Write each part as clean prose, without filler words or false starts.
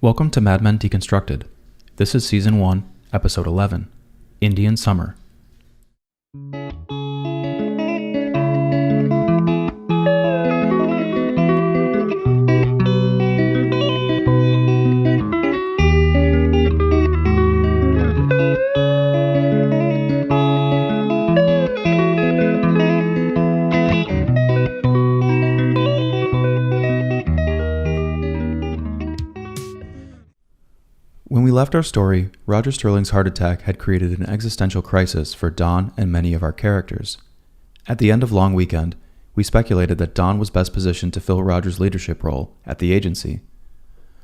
Welcome to Mad Men Deconstructed. This is Season 1, Episode 11, Indian Summer. When we left our story, Roger Sterling's heart attack had created an existential crisis for Don and many of our characters. At the end of Long Weekend, we speculated that Don was best positioned to fill Roger's leadership role at the agency.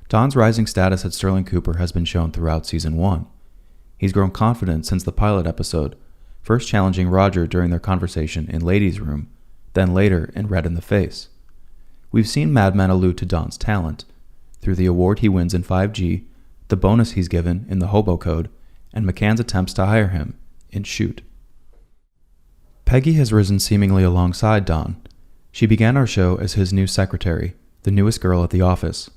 Don's rising status at Sterling Cooper has been shown throughout Season 1. He's grown confident since the pilot episode, first challenging Roger during their conversation in Ladies' Room, then later in Red in the Face. We've seen Mad Men allude to Don's talent, through the award he wins in 5G, the bonus he's given in the Hobo Code, and McCann's attempts to hire him in Shoot. Peggy has risen seemingly alongside Don. She began our show as his new secretary, the newest girl at the office,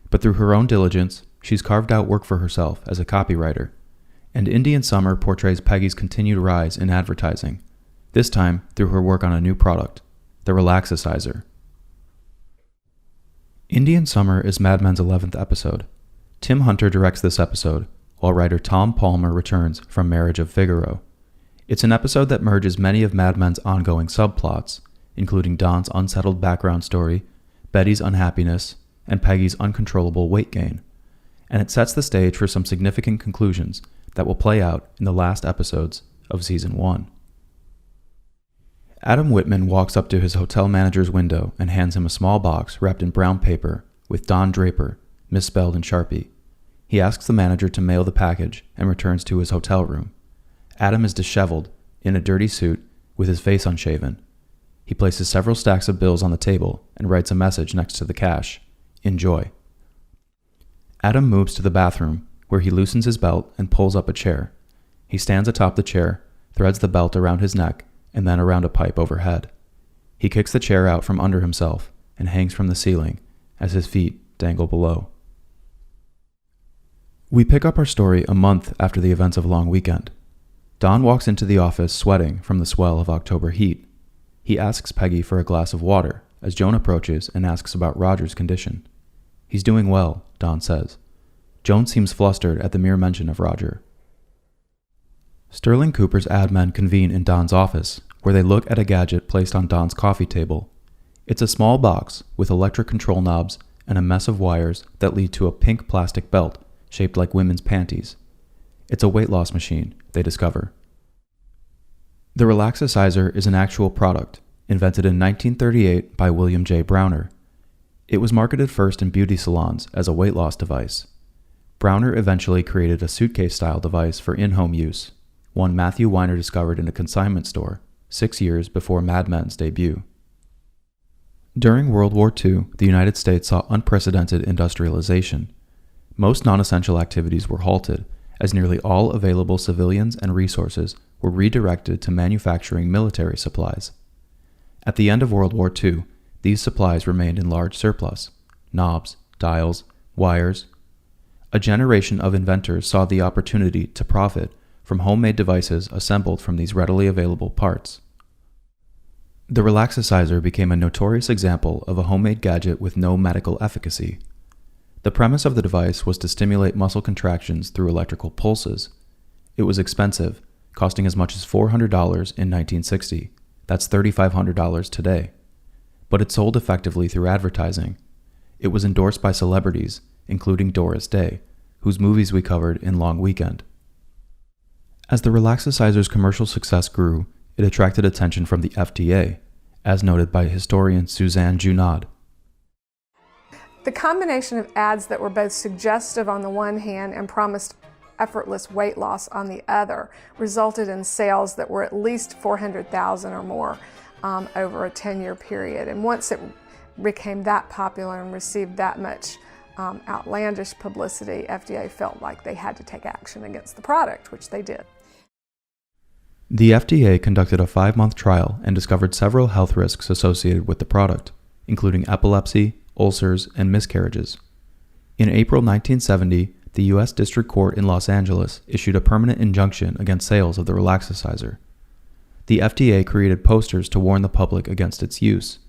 but through her own diligence, she's carved out work for herself as a copywriter. And Indian Summer portrays Peggy's continued rise in advertising, this time through her work on a new product, the Relaxicizer. Indian Summer is Mad Men's 11th episode. Tim Hunter directs this episode, while writer Tom Palmer returns from Marriage of Figaro. It's an episode that merges many of Mad Men's ongoing subplots, including Don's unsettled background story, Betty's unhappiness, and Peggy's uncontrollable weight gain. And it sets the stage for some significant conclusions that will play out in the last episodes of Season 1. Adam Whitman walks up to his hotel manager's window and hands him a small box wrapped in brown paper with Don Draper misspelled in Sharpie. He asks the manager to mail the package and returns to his hotel room. Adam is disheveled, in a dirty suit, with his face unshaven. He places several stacks of bills on the table and writes a message next to the cash. Enjoy. Adam moves to the bathroom, where he loosens his belt and pulls up a chair. He stands atop the chair, threads the belt around his neck and then around a pipe overhead. He kicks the chair out from under himself and hangs from the ceiling as his feet dangle below. We pick up our story a month after the events of Long Weekend. Don walks into the office sweating from the swell of October heat. He asks Peggy for a glass of water as Joan approaches and asks about Roger's condition. He's doing well, Don says. Joan seems flustered at the mere mention of Roger. Sterling Cooper's ad men convene in Don's office, where they look at a gadget placed on Don's coffee table. It's a small box with electric control knobs and a mess of wires that lead to a pink plastic belt shaped like women's panties. It's a weight loss machine, they discover. The Relaxicizer is an actual product, invented in 1938 by William J. Browner. It was marketed first in beauty salons as a weight loss device. Browner eventually created a suitcase-style device for in-home use, one Matthew Weiner discovered in a consignment store 6 years before Mad Men's debut. During World War II, the United States saw unprecedented industrialization. Most non-essential activities were halted, as nearly all available civilians and resources were redirected to manufacturing military supplies. At the end of World War II, these supplies remained in large surplus: knobs, dials, wires. A generation of inventors saw the opportunity to profit from homemade devices assembled from these readily available parts. The Relaxicizer became a notorious example of a homemade gadget with no medical efficacy. The premise of the device was to stimulate muscle contractions through electrical pulses. It was expensive, costing as much as $400 in 1960. That's $3,500 today. But it sold effectively through advertising. It was endorsed by celebrities, including Doris Day, whose movies we covered in Long Weekend. As the Relaxicizer's commercial success grew, it attracted attention from the FDA, as noted by historian Suzanne Junod. The combination of ads that were both suggestive on the one hand and promised effortless weight loss on the other resulted in sales that were at least 400,000 or more over a 10-year period. And once it became that popular and received that much outlandish publicity, FDA felt like they had to take action against the product, which they did. The FDA conducted a 5-month trial and discovered several health risks associated with the product, including epilepsy, ulcers, and miscarriages. In April 1970, the U.S. District Court in Los Angeles issued a permanent injunction against sales of the relaxicizer. The FDA created posters to warn the public against its use.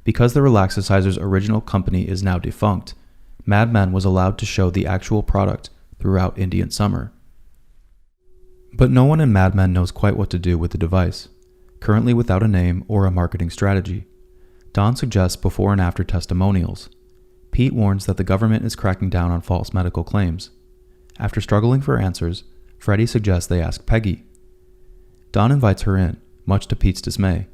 Because the relaxicizer's original company is now defunct, Mad Men was allowed to show the actual product throughout Indian summer. But no one in Mad Men knows quite what to do with the device, currently without a name or a marketing strategy. Don suggests before and after testimonials. Pete warns that the government is cracking down on false medical claims. After struggling for answers, Freddie suggests they ask Peggy. Don invites her in, much to Pete's dismay.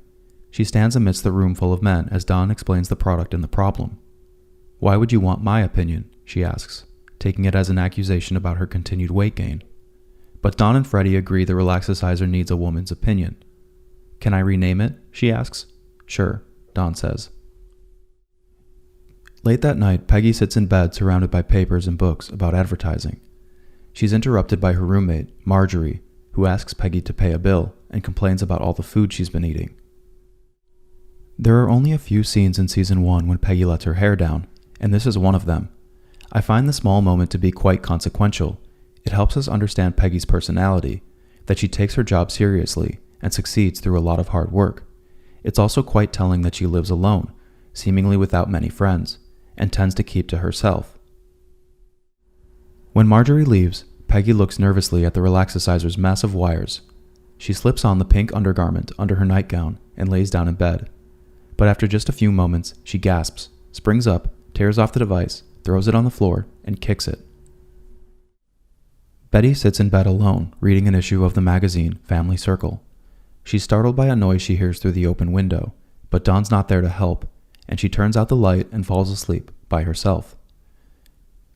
She stands amidst the room full of men as Don explains the product and the problem. "Why would you want my opinion?" she asks, taking it as an accusation about her continued weight gain. But Don and Freddie agree the relaxicizer needs a woman's opinion. "Can I rename it?" she asks. "Sure," Don says. Late that night, Peggy sits in bed surrounded by papers and books about advertising. She's interrupted by her roommate, Marjorie, who asks Peggy to pay a bill and complains about all the food she's been eating. There are only a few scenes in season 1 when Peggy lets her hair down, and this is one of them. I find the small moment to be quite consequential. It helps us understand Peggy's personality, that she takes her job seriously and succeeds through a lot of hard work. It's also quite telling that she lives alone, seemingly without many friends, and tends to keep to herself. When Marjorie leaves, Peggy looks nervously at the relaxicizer's massive wires. She slips on the pink undergarment under her nightgown and lays down in bed. But after just a few moments, she gasps, springs up, tears off the device, throws it on the floor, and kicks it. Betty sits in bed alone, reading an issue of the magazine Family Circle. She's startled by a noise she hears through the open window, but Don's not there to help, and she turns out the light and falls asleep by herself.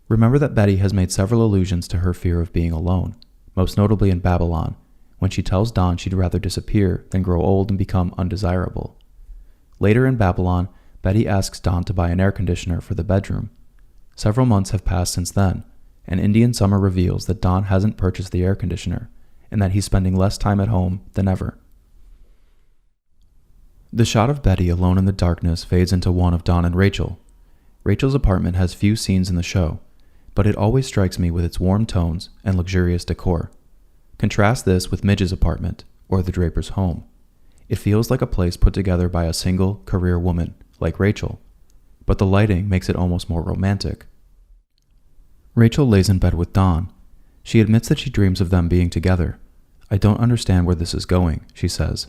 Remember that Betty has made several allusions to her fear of being alone, most notably in Babylon, when she tells Don she'd rather disappear than grow old and become undesirable. Later in Babylon, Betty asks Don to buy an air conditioner for the bedroom. Several months have passed since then, and Indian summer reveals that Don hasn't purchased the air conditioner, and that he's spending less time at home than ever. The shot of Betty alone in the darkness fades into one of Don and Rachel. Rachel's apartment has few scenes in the show, but it always strikes me with its warm tones and luxurious decor. Contrast this with Midge's apartment, or the Draper's home. It feels like a place put together by a single, career woman, like Rachel, but the lighting makes it almost more romantic. Rachel lays in bed with Don. She admits that she dreams of them being together. "I don't understand where this is going," she says.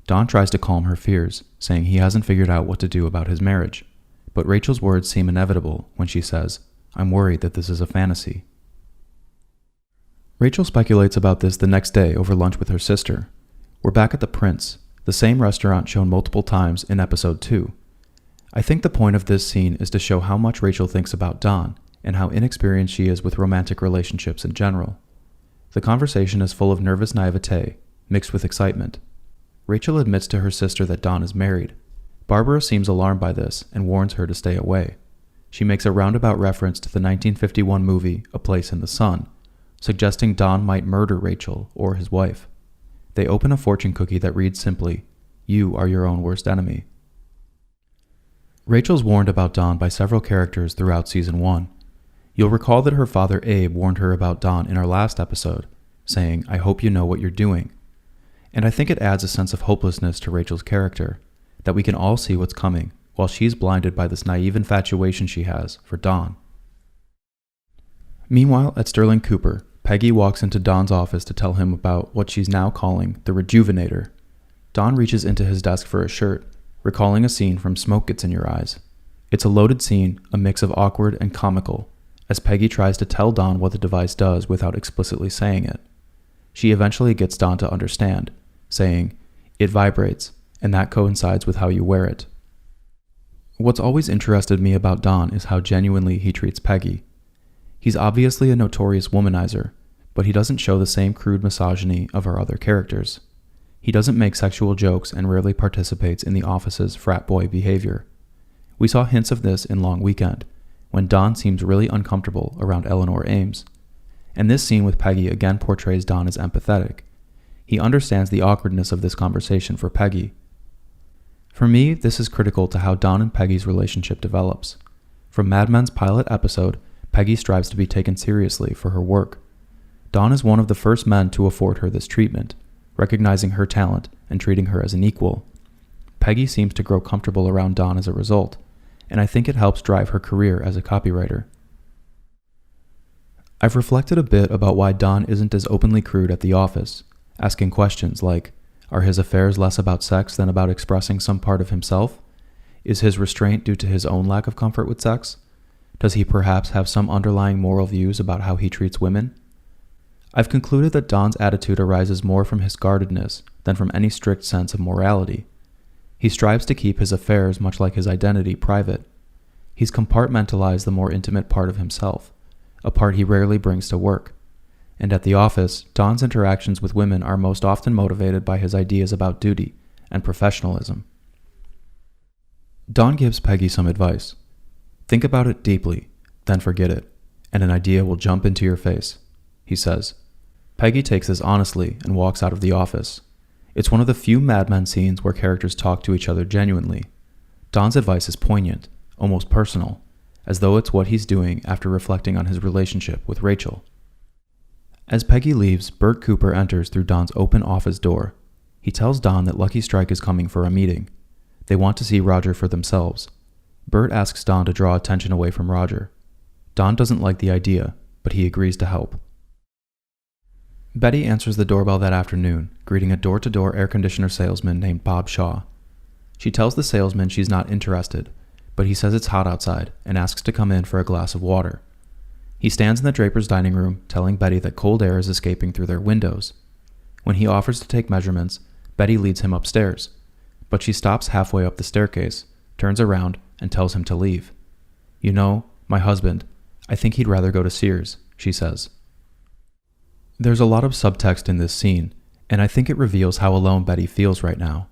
Don tries to calm her fears, saying he hasn't figured out what to do about his marriage, but Rachel's words seem inevitable when she says, "I'm worried that this is a fantasy." Rachel speculates about this the next day over lunch with her sister. We're back at the Prince, the same restaurant shown multiple times in episode 2. I think the point of this scene is to show how much Rachel thinks about Don and how inexperienced she is with romantic relationships in general. The conversation is full of nervous naivete, mixed with excitement. Rachel admits to her sister that Don is married. Barbara seems alarmed by this and warns her to stay away. She makes a roundabout reference to the 1951 movie A Place in the Sun, suggesting Don might murder Rachel or his wife. They open a fortune cookie that reads simply, "You are your own worst enemy." Rachel's warned about Don by several characters throughout season 1. You'll recall that her father Abe warned her about Don in our last episode, saying, "I hope you know what you're doing." And I think it adds a sense of hopelessness to Rachel's character, that we can all see what's coming, while she's blinded by this naive infatuation she has for Don. Meanwhile, at Sterling Cooper, Peggy walks into Don's office to tell him about what she's now calling the Rejuvenator. Don reaches into his desk for a shirt, recalling a scene from Smoke Gets in Your Eyes. It's a loaded scene, a mix of awkward and comical, as Peggy tries to tell Don what the device does without explicitly saying it. She eventually gets Don to understand, saying, "It vibrates, and that coincides with how you wear it." What's always interested me about Don is how genuinely he treats Peggy. He's obviously a notorious womanizer, but he doesn't show the same crude misogyny of our other characters. He doesn't make sexual jokes and rarely participates in the office's frat boy behavior. We saw hints of this in Long Weekend, when Don seems really uncomfortable around Eleanor Ames. And this scene with Peggy again portrays Don as empathetic. He understands the awkwardness of this conversation for Peggy. For me, this is critical to how Don and Peggy's relationship develops. From Mad Men's pilot episode, Peggy strives to be taken seriously for her work. Don is one of the first men to afford her this treatment, recognizing her talent and treating her as an equal. Peggy seems to grow comfortable around Don as a result, and I think it helps drive her career as a copywriter. I've reflected a bit about why Don isn't as openly crude at the office, asking questions like, are his affairs less about sex than about expressing some part of himself? Is his restraint due to his own lack of comfort with sex? Does he perhaps have some underlying moral views about how he treats women? I've concluded that Don's attitude arises more from his guardedness than from any strict sense of morality. He strives to keep his affairs, much like his identity, private. He's compartmentalized the more intimate part of himself, a part he rarely brings to work. And at the office, Don's interactions with women are most often motivated by his ideas about duty and professionalism. Don gives Peggy some advice. Think about it deeply, then forget it, and an idea will jump into your face, he says. Peggy takes this honestly and walks out of the office. It's one of the few Mad Men scenes where characters talk to each other genuinely. Don's advice is poignant, almost personal, as though it's what he's doing after reflecting on his relationship with Rachel. As Peggy leaves, Bert Cooper enters through Don's open office door. He tells Don that Lucky Strike is coming for a meeting. They want to see Roger for themselves. Bert asks Don to draw attention away from Roger. Don doesn't like the idea, but he agrees to help. Betty answers the doorbell that afternoon, greeting a door-to-door air conditioner salesman named Bob Shaw. She tells the salesman she's not interested, but he says it's hot outside and asks to come in for a glass of water. He stands in the draper's dining room, telling Betty that cold air is escaping through their windows. When he offers to take measurements, Betty leads him upstairs, but she stops halfway up the staircase, turns around, and tells him to leave. You know, my husband, I think he'd rather go to Sears, she says. There's a lot of subtext in this scene, and I think it reveals how alone Betty feels right now.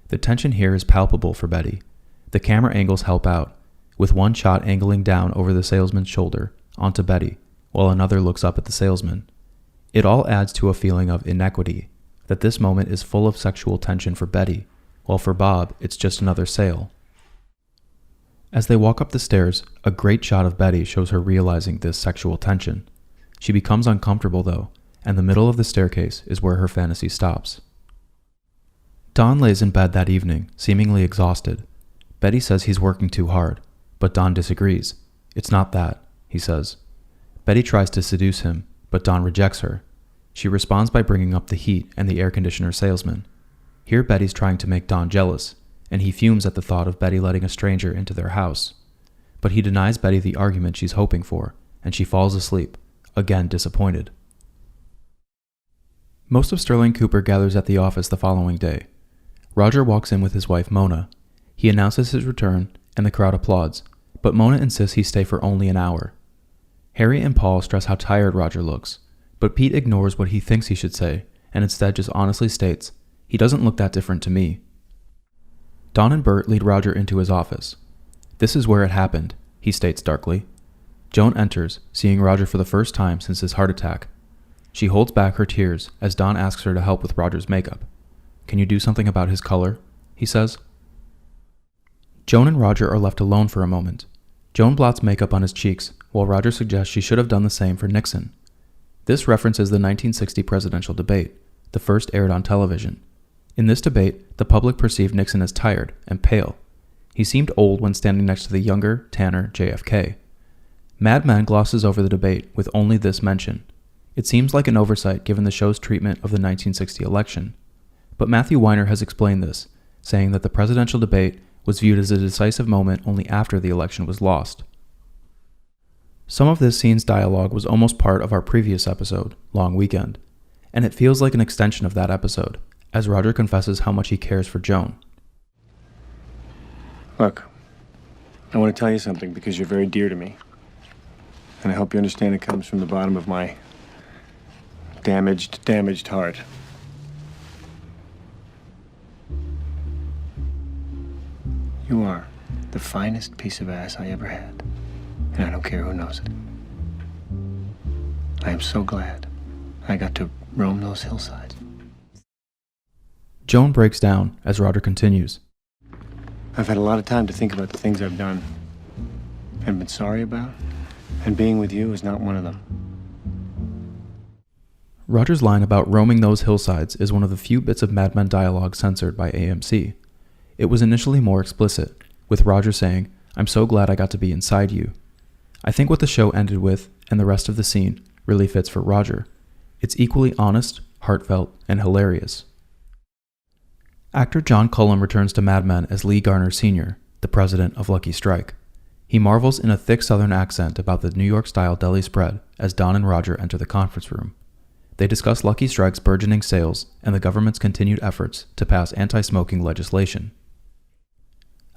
The tension here is palpable for Betty. The camera angles help out, with one shot angling down over the salesman's shoulder onto Betty, while another looks up at the salesman. It all adds to a feeling of inequity, that this moment is full of sexual tension for Betty, while for Bob, it's just another sale. As they walk up the stairs, a great shot of Betty shows her realizing this sexual tension. She becomes uncomfortable though, and the middle of the staircase is where her fantasy stops. Don lays in bed that evening, seemingly exhausted. Betty says he's working too hard, but Don disagrees. It's not that, he says. Betty tries to seduce him, but Don rejects her. She responds by bringing up the heat and the air conditioner salesman. Here Betty's trying to make Don jealous, and he fumes at the thought of Betty letting a stranger into their house. But he denies Betty the argument she's hoping for, and she falls asleep, again disappointed. Most of Sterling Cooper gathers at the office the following day. Roger walks in with his wife Mona. He announces his return, and the crowd applauds, but Mona insists he stay for only an hour. Harry and Paul stress how tired Roger looks, but Pete ignores what he thinks he should say, and instead just honestly states, "He doesn't look that different to me." Don and Bert lead Roger into his office. "This is where it happened," he states darkly. Joan enters, seeing Roger for the first time since his heart attack. She holds back her tears as Don asks her to help with Roger's makeup. "Can you do something about his color?" he says. Joan and Roger are left alone for a moment. Joan blots makeup on his cheeks, while Roger suggests she should have done the same for Nixon. This references the 1960 presidential debate, the first aired on television. In this debate, the public perceived Nixon as tired and pale. He seemed old when standing next to the younger, tanner JFK. Mad Men glosses over the debate with only this mention. It seems like an oversight given the show's treatment of the 1960 election. But Matthew Weiner has explained this, saying that the presidential debate was viewed as a decisive moment only after the election was lost. Some of this scene's dialogue was almost part of our previous episode, Long Weekend, and it feels like an extension of that episode, as Roger confesses how much he cares for Joan. Look, I want to tell you something because you're very dear to me. And I hope you understand it comes from the bottom of my damaged heart. You are the finest piece of ass I ever had. And I don't care who knows it. I am so glad I got to roam those hillsides. Joan breaks down as Roger continues. I've had a lot of time to think about the things I've done and been sorry about. And being with you is not one of them. Roger's line about roaming those hillsides is one of the few bits of Mad Men dialogue censored by AMC. It was initially more explicit, with Roger saying, "I'm so glad I got to be inside you." I think what the show ended with, and the rest of the scene, really fits for Roger. It's equally honest, heartfelt, and hilarious. Actor John Cullum returns to Mad Men as Lee Garner Sr., the president of Lucky Strike. He marvels in a thick southern accent about the New York-style deli spread as Don and Roger enter the conference room. They discuss Lucky Strike's burgeoning sales and the government's continued efforts to pass anti-smoking legislation.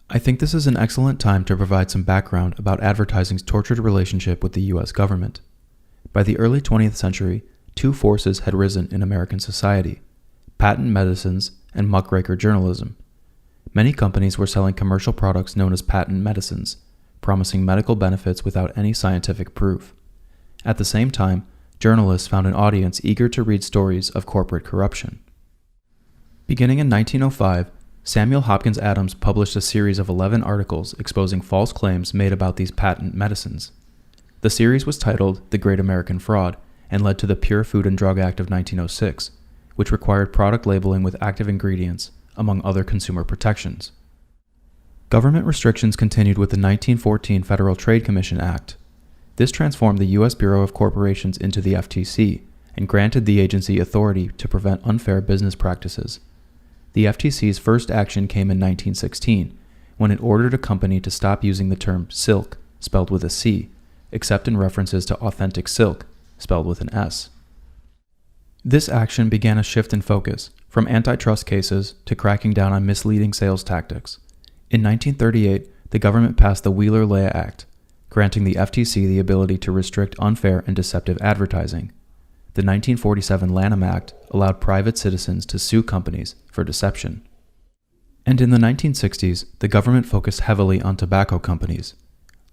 I think this is an excellent time to provide some background about advertising's tortured relationship with the U.S. government. By the early 20th century, two forces had risen in American society: patent medicines and muckraker journalism. Many companies were selling commercial products known as patent medicines, promising medical benefits without any scientific proof. At the same time, journalists found an audience eager to read stories of corporate corruption. Beginning in 1905, Samuel Hopkins Adams published a series of 11 articles exposing false claims made about these patent medicines. The series was titled The Great American Fraud and led to the Pure Food and Drug Act of 1906, which required product labeling with active ingredients, among other consumer protections. Government restrictions continued with the 1914 Federal Trade Commission Act. This transformed the U.S. Bureau of Corporations into the FTC and granted the agency authority to prevent unfair business practices. The FTC's first action came in 1916, when it ordered a company to stop using the term silk, spelled with a C, except in references to authentic silk, spelled with an S. This action began a shift in focus, from antitrust cases to cracking down on misleading sales tactics. In 1938, the government passed the Wheeler-Leah Act, granting the FTC the ability to restrict unfair and deceptive advertising. The 1947 Lanham Act allowed private citizens to sue companies for deception. And in the 1960s, the government focused heavily on tobacco companies.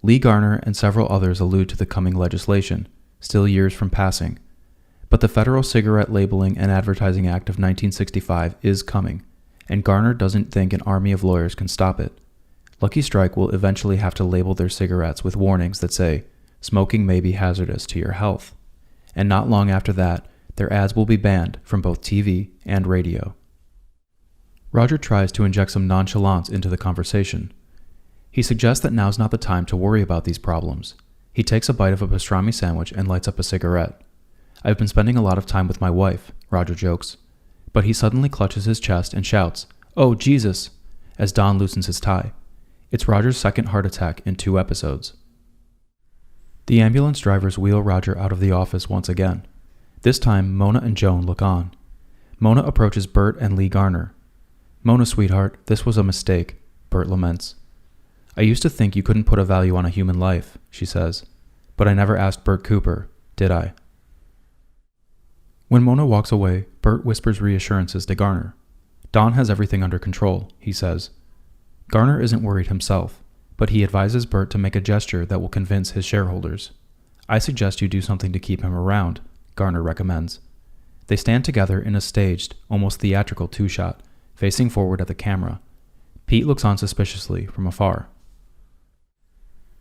Lee Garner and several others allude to the coming legislation, still years from passing. But the Federal Cigarette Labeling and Advertising Act of 1965 is coming, and Garner doesn't think an army of lawyers can stop it. Lucky Strike will eventually have to label their cigarettes with warnings that say, "Smoking may be hazardous to your health." And not long after that, their ads will be banned from both TV and radio. Roger tries to inject some nonchalance into the conversation. He suggests that now's not the time to worry about these problems. He takes a bite of a pastrami sandwich and lights up a cigarette. "I've been spending a lot of time with my wife," Roger jokes. But he suddenly clutches his chest and shouts, "Oh, Jesus!" as Don loosens his tie. It's Roger's second heart attack in 2 episodes. The ambulance drivers wheel Roger out of the office once again. This time, Mona and Joan look on. Mona approaches Bert and Lee Garner. "Mona, sweetheart, this was a mistake," Bert laments. "I used to think you couldn't put a value on a human life," she says. "But I never asked Bert Cooper, did I?" When Mona walks away, Bert whispers reassurances to Garner. "Don has everything under control," he says. Garner isn't worried himself, but he advises Bert to make a gesture that will convince his shareholders. "I suggest you do something to keep him around," Garner recommends. They stand together in a staged, almost theatrical 2-shot, facing forward at the camera. Pete looks on suspiciously from afar.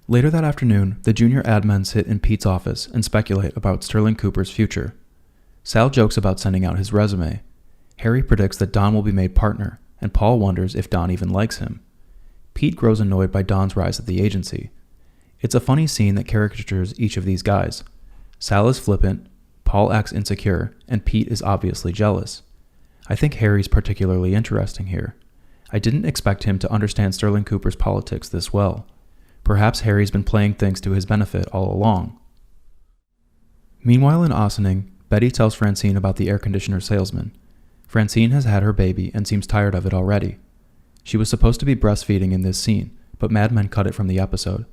Later that afternoon, the junior ad men sit in Pete's office and speculate about Sterling Cooper's future. Sal jokes about sending out his resume. Harry predicts that Don will be made partner, and Paul wonders if Don even likes him. Pete grows annoyed by Don's rise at the agency. It's a funny scene that caricatures each of these guys. Sal is flippant, Paul acts insecure, and Pete is obviously jealous. I think Harry's particularly interesting here. I didn't expect him to understand Sterling Cooper's politics this well. Perhaps Harry's been playing things to his benefit all along. Meanwhile in Ossining, Betty tells Francine about the air conditioner salesman. Francine has had her baby and seems tired of it already. She was supposed to be breastfeeding in this scene, but Mad Men cut it from the episode.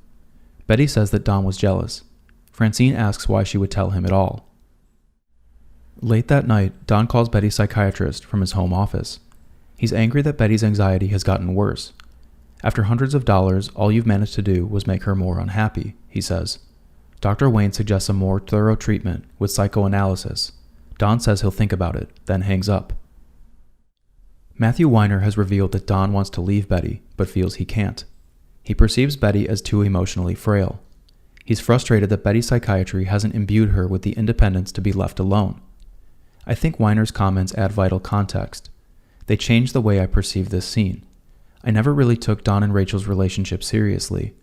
Betty says that Don was jealous. Francine asks why she would tell him at all. Late that night, Don calls Betty's psychiatrist from his home office. He's angry that Betty's anxiety has gotten worse. "After hundreds of dollars, all you've managed to do was make her more unhappy," he says. Dr. Wayne suggests a more thorough treatment with psychoanalysis. Don says he'll think about it, then hangs up. Matthew Weiner has revealed that Don wants to leave Betty, but feels he can't. He perceives Betty as too emotionally frail. He's frustrated that Betty's psychiatry hasn't imbued her with the independence to be left alone. I think Weiner's comments add vital context. They change the way I perceive this scene. I never really took Don and Rachel's relationship seriously,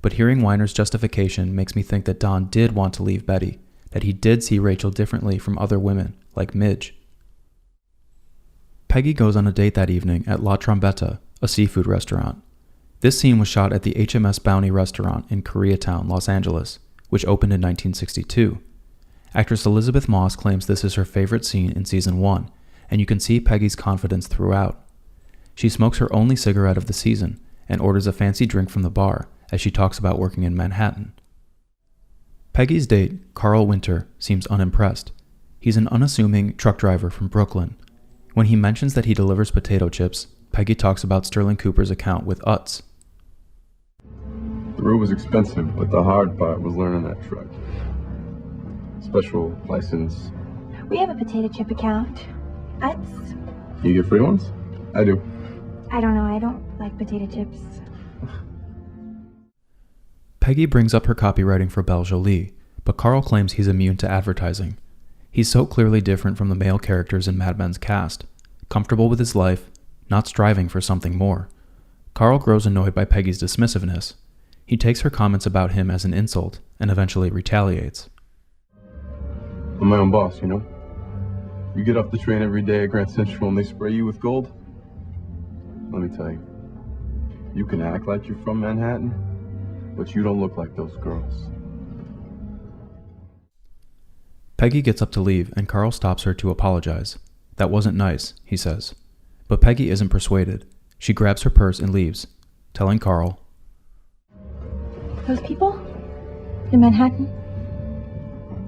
but hearing Weiner's justification makes me think that Don did want to leave Betty, that he did see Rachel differently from other women, like Midge. Peggy goes on a date that evening at La Trombetta, a seafood restaurant. This scene was shot at the HMS Bounty restaurant in Koreatown, Los Angeles, which opened in 1962. Actress Elizabeth Moss claims this is her favorite scene in season 1, and you can see Peggy's confidence throughout. She smokes her only cigarette of the season and orders a fancy drink from the bar as she talks about working in Manhattan. Peggy's date, Carl Winter, seems unimpressed. He's an unassuming truck driver from Brooklyn. When he mentions that he delivers potato chips, Peggy talks about Sterling Cooper's account with Utz. The road was expensive, but the hard part was learning that truck. Special license. We have a potato chip account. Utz. You get free ones? I do. I don't know, I don't like potato chips. Peggy brings up her copywriting for Belle Jolie, but Carl claims he's immune to advertising. He's so clearly different from the male characters in Mad Men's cast, comfortable with his life, not striving for something more. Carl grows annoyed by Peggy's dismissiveness. He takes her comments about him as an insult and eventually retaliates. I'm my own boss, you know? You get off the train every day at Grand Central and they spray you with gold? Let me tell you, you can act like you're from Manhattan, but you don't look like those girls. Peggy gets up to leave and Carl stops her to apologize. That wasn't nice, he says. But Peggy isn't persuaded. She grabs her purse and leaves, telling Carl, Those people in Manhattan,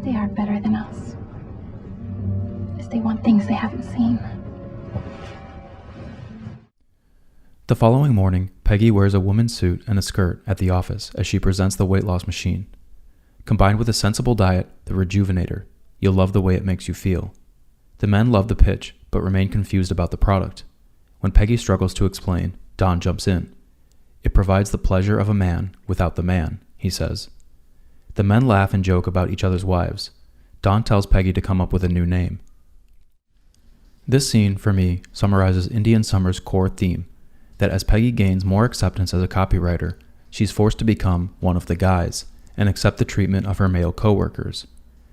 they are better than us. Because they want things they haven't seen. The following morning, Peggy wears a woman's suit and a skirt at the office as she presents the weight loss machine. Combined with a sensible diet, the Rejuvenator, you'll love the way it makes you feel. The men love the pitch, but remain confused about the product. When Peggy struggles to explain, Don jumps in. It provides the pleasure of a man without the man, he says. The men laugh and joke about each other's wives. Don tells Peggy to come up with a new name. This scene, for me, summarizes Indian Summer's core theme, that as Peggy gains more acceptance as a copywriter, she's forced to become one of the guys and accept the treatment of her male coworkers.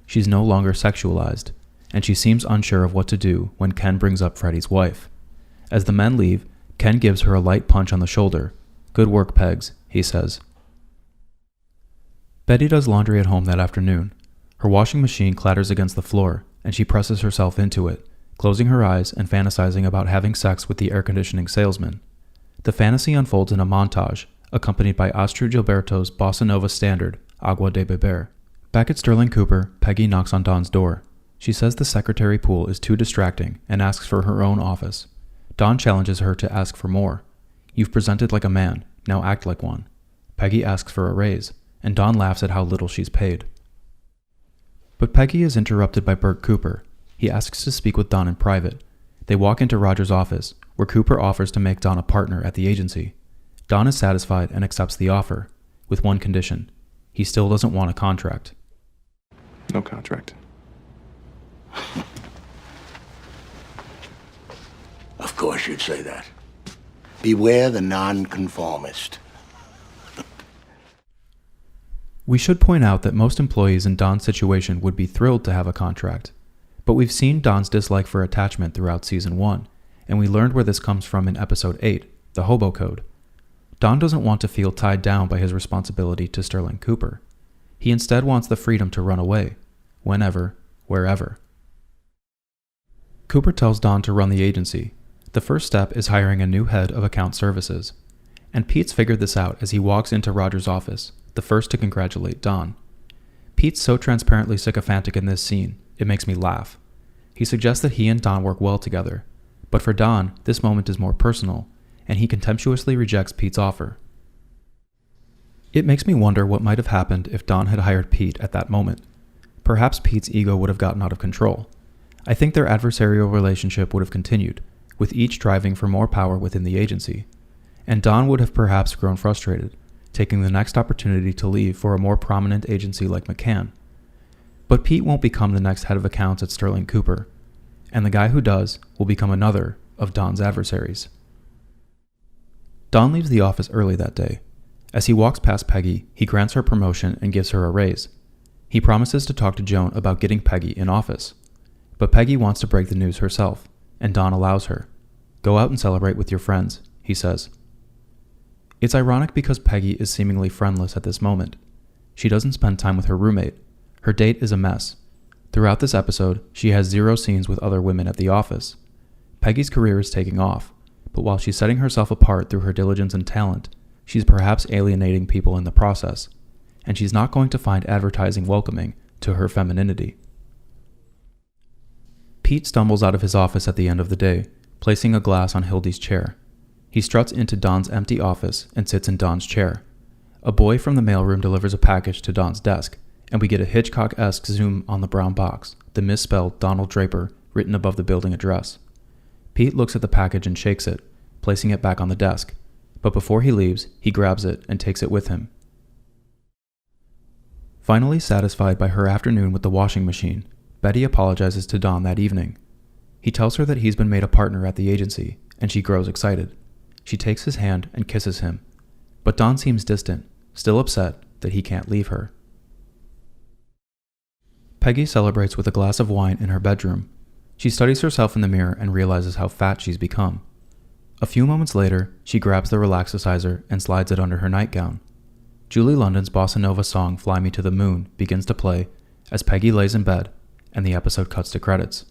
She's no longer sexualized, and she seems unsure of what to do when Ken brings up Freddie's wife. As the men leave, Ken gives her a light punch on the shoulder. Good work, Pegs, he says. Betty does laundry at home that afternoon. Her washing machine clatters against the floor, and she presses herself into it, closing her eyes and fantasizing about having sex with the air conditioning salesman. The fantasy unfolds in a montage, accompanied by Astrud Gilberto's bossa nova standard, Agua de Beber. Back at Sterling Cooper, Peggy knocks on Don's door. She says the secretary pool is too distracting and asks for her own office. Don challenges her to ask for more. You've presented like a man, now act like one. Peggy asks for a raise, and Don laughs at how little she's paid. But Peggy is interrupted by Bert Cooper. He asks to speak with Don in private. They walk into Roger's office, where Cooper offers to make Don a partner at the agency. Don is satisfied and accepts the offer, with one condition. He still doesn't want a contract. No contract. Of course you'd say that. Beware the nonconformist. We should point out that most employees in Don's situation would be thrilled to have a contract, but we've seen Don's dislike for attachment throughout Season 1, and we learned where this comes from in Episode 8, the Hobo Code. Don doesn't want to feel tied down by his responsibility to Sterling Cooper. He instead wants the freedom to run away, whenever, wherever. Cooper tells Don to run the agency. The first step is hiring a new head of account services, and Pete's figured this out as he walks into Roger's office, the first to congratulate Don. Pete's so transparently sycophantic in this scene, it makes me laugh. He suggests that he and Don work well together, but for Don, this moment is more personal, and he contemptuously rejects Pete's offer. It makes me wonder what might have happened if Don had hired Pete at that moment. Perhaps Pete's ego would have gotten out of control. I think their adversarial relationship would have continued, with each striving for more power within the agency. And Don would have perhaps grown frustrated, taking the next opportunity to leave for a more prominent agency like McCann. But Pete won't become the next head of accounts at Sterling Cooper, and the guy who does will become another of Don's adversaries. Don leaves the office early that day. As he walks past Peggy, he grants her promotion and gives her a raise. He promises to talk to Joan about getting Peggy in office. But Peggy wants to break the news herself, and Don allows her. "Go out and celebrate with your friends," he says. It's ironic because Peggy is seemingly friendless at this moment. She doesn't spend time with her roommate. Her date is a mess. Throughout this episode, she has 0 scenes with other women at the office. Peggy's career is taking off, but while she's setting herself apart through her diligence and talent, she's perhaps alienating people in the process, and she's not going to find advertising welcoming to her femininity. Pete stumbles out of his office at the end of the day, placing a glass on Hildy's chair. He struts into Don's empty office and sits in Don's chair. A boy from the mailroom delivers a package to Don's desk, and we get a Hitchcock-esque zoom on the brown box, the misspelled Donald Draper written above the building address. Pete looks at the package and shakes it, placing it back on the desk, but before he leaves, he grabs it and takes it with him. Finally satisfied by her afternoon with the washing machine, Betty apologizes to Don that evening. He tells her that he's been made a partner at the agency, and she grows excited. She takes his hand and kisses him, but Don seems distant, still upset that he can't leave her. Peggy celebrates with a glass of wine in her bedroom. She studies herself in the mirror and realizes how fat she's become. A few moments later, she grabs the relaxicizer and slides it under her nightgown. Julie London's bossa nova song "Fly Me to the Moon" begins to play as Peggy lays in bed, and the episode cuts to credits.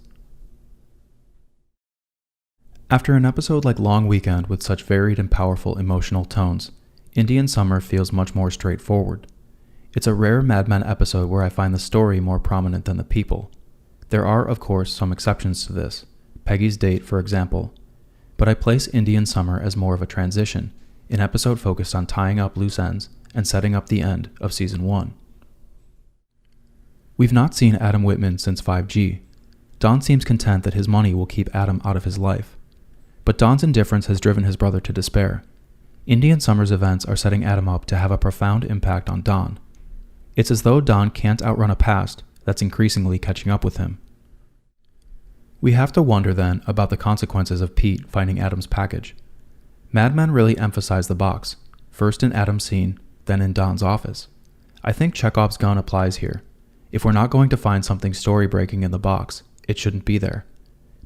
After an episode like Long Weekend with such varied and powerful emotional tones, Indian Summer feels much more straightforward. It's a rare Mad Men episode where I find the story more prominent than the people. There are, of course, some exceptions to this, Peggy's date, for example, but I place Indian Summer as more of a transition, an episode focused on tying up loose ends and setting up the end of Season 1. We've not seen Adam Whitman since 5G. Don seems content that his money will keep Adam out of his life. But Don's indifference has driven his brother to despair. Indian Summer's events are setting Adam up to have a profound impact on Don. It's as though Don can't outrun a past that's increasingly catching up with him. We have to wonder then about the consequences of Pete finding Adam's package. Mad Men really emphasized the box, first in Adam's scene, then in Don's office. I think Chekhov's gun applies here. If we're not going to find something story-breaking in the box, it shouldn't be there.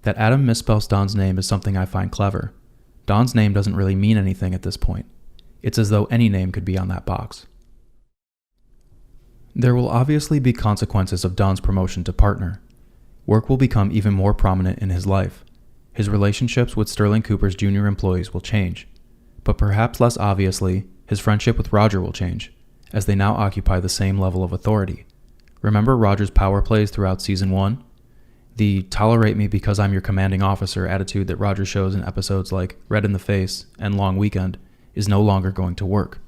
That Adam misspells Don's name is something I find clever. Don's name doesn't really mean anything at this point. It's as though any name could be on that box. There will obviously be consequences of Don's promotion to partner. Work will become even more prominent in his life. His relationships with Sterling Cooper's junior employees will change. But perhaps less obviously, his friendship with Roger will change, as they now occupy the same level of authority. Remember Roger's power plays throughout Season 1? The "tolerate me because I'm your commanding officer" attitude that Roger shows in episodes like Red in the Face and Long Weekend is no longer going to work.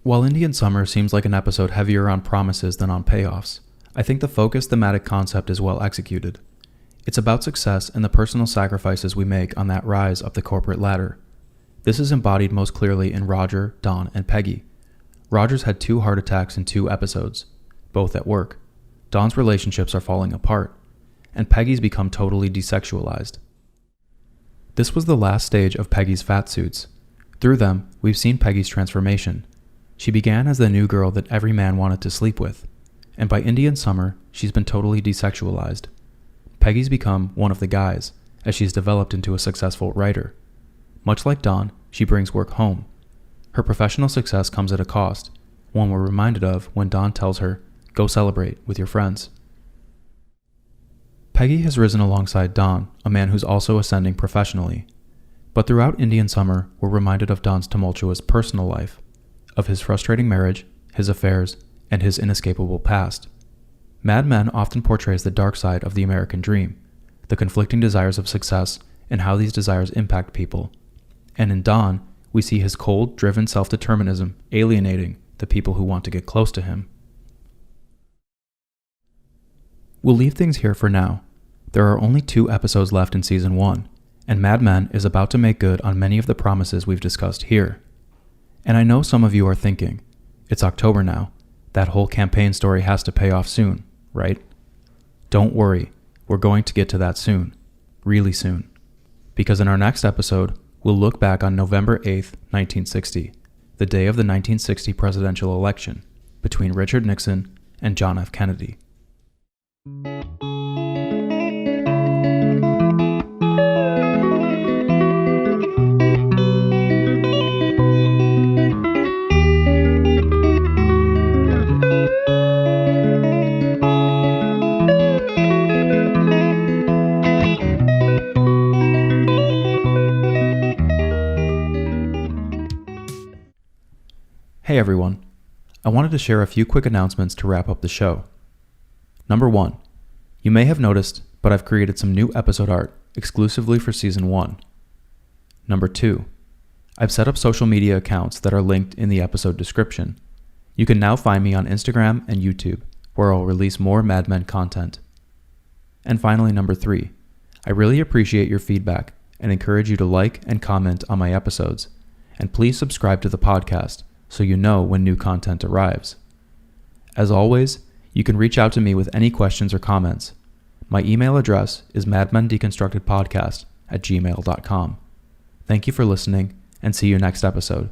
While Indian Summer seems like an episode heavier on promises than on payoffs, I think the focused thematic concept is well executed. It's about success and the personal sacrifices we make on that rise up the corporate ladder. This is embodied most clearly in Roger, Don, and Peggy. Roger's had 2 heart attacks in 2 episodes, both at work. Don's relationships are falling apart, and Peggy's become totally desexualized. This was the last stage of Peggy's fat suits. Through them, we've seen Peggy's transformation. She began as the new girl that every man wanted to sleep with, and by Indian Summer, she's been totally desexualized. Peggy's become one of the guys, as she's developed into a successful writer. Much like Don, she brings work home. Her professional success comes at a cost, one we're reminded of when Don tells her, "Go celebrate with your friends." Peggy has risen alongside Don, a man who's also ascending professionally. But throughout Indian Summer, we're reminded of Don's tumultuous personal life, of his frustrating marriage, his affairs, and his inescapable past. Mad Men often portrays the dark side of the American dream, the conflicting desires of success, and how these desires impact people. And in Don, we see his cold, driven self-determinism alienating the people who want to get close to him. We'll leave things here for now. There are only 2 episodes left in Season 1, and Mad Men is about to make good on many of the promises we've discussed here. And I know some of you are thinking, it's October now. That whole campaign story has to pay off soon, right? Don't worry, we're going to get to that soon. Really soon. Because in our next episode, we'll look back on November 8th, 1960, the day of the 1960 presidential election between Richard Nixon and John F. Kennedy. Hey everyone, I wanted to share a few quick announcements to wrap up the show. Number 1, you may have noticed, but I've created some new episode art exclusively for Season 1. Number 2, I've set up social media accounts that are linked in the episode description. You can now find me on Instagram and YouTube, where I'll release more Mad Men content. And finally, number 3, I really appreciate your feedback and encourage you to like and comment on my episodes, and please subscribe to the podcast so you know when new content arrives. As always, you can reach out to me with any questions or comments. My email address is madmendeconstructedpodcast@gmail.com. Thank you for listening, and see you next episode.